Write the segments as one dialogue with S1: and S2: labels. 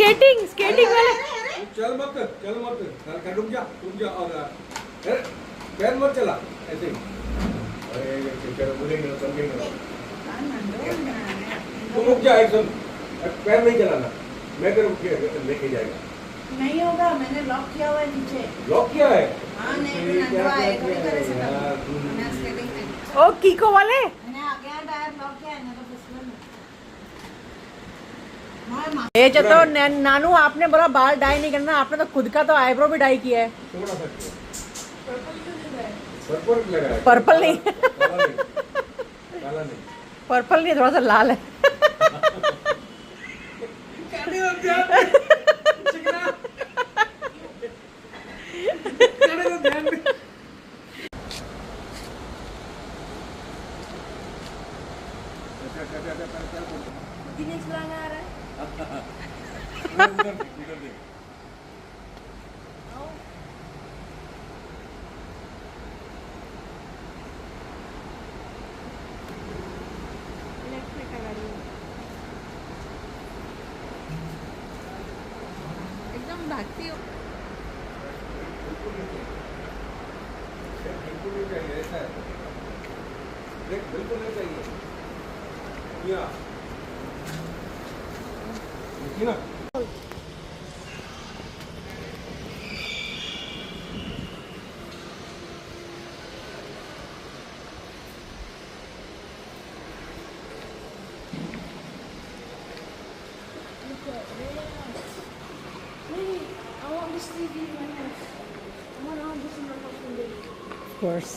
S1: Skating skating वाले।
S2: चल मत रुक जा और पैर मत चला ऐसे। अरे चलो बोलेंगे ना समझेंगे। तुम रुक जा एकदम, पैर नहीं चलाना, मैं तेरे लेके जाएगा।
S3: नहीं होगा, मैंने लॉक किया हुआ है नीचे।
S2: लॉक किया है?
S3: हाँ नहीं,
S1: ओ कीको वाले
S3: मैंने आगे टायर लॉक किया है ना, तो फिसलन
S1: ये जो तो नानू आपने बोला बाल डाई नहीं करना, आपने तो खुद का तो आईब्रो भी डाई किया है।
S2: थोड़ा सा पर्पल लगा है।
S1: पर्पल नहीं,
S2: काला नहीं,
S1: पर्पल नहीं, थोड़ा सा लाल है।
S3: गिनीज बुक आ रहा है। एकदम भागती हो।
S2: बिल्कुल नहीं चाहिए, ऐसा है देख, बिल्कुल नहीं चाहिए या देखिए ना।
S3: I want this TV in my house. I want all this in my house one day.
S1: Of course.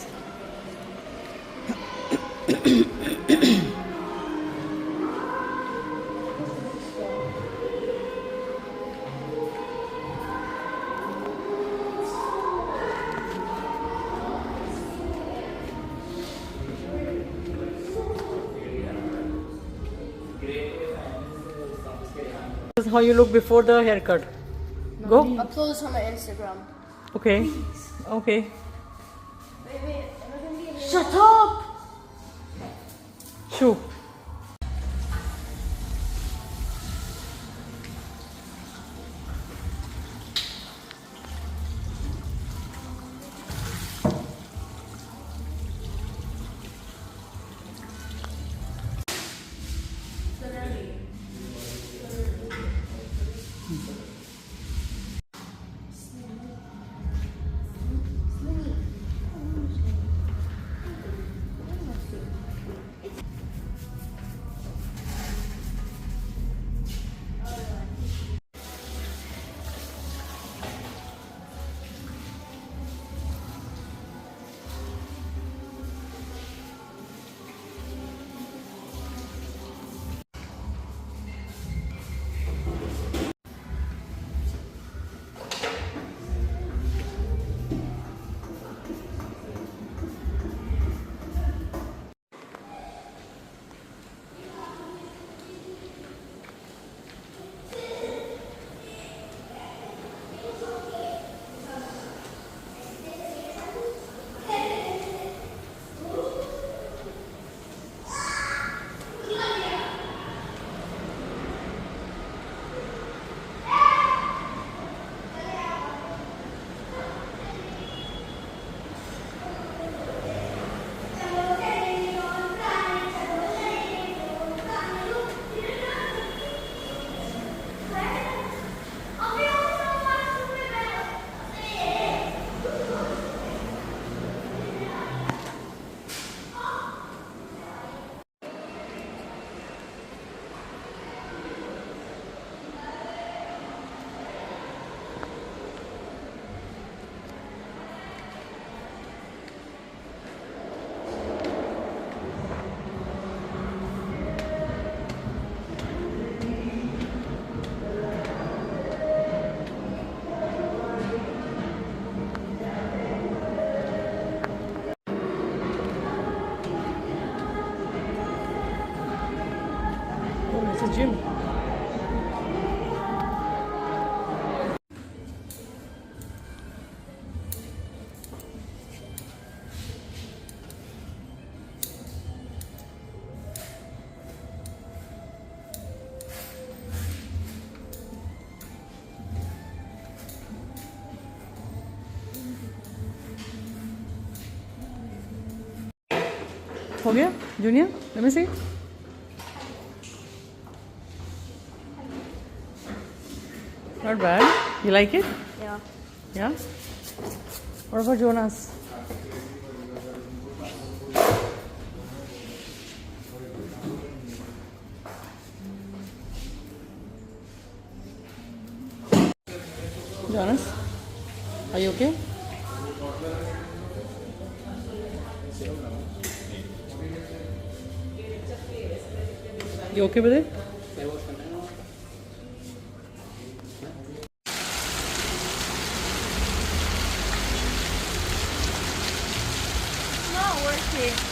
S1: This is how you look before the haircut. Go.
S3: Upload this on my Instagram.
S1: Okay. Okay.
S3: Shut up!
S1: Shoo. हो गया junior? Let me see. Not bad. You like it?
S3: Yeah.
S1: Yeah. What about Jonas? Jonas, are you okay? You okay with it?
S3: Not working.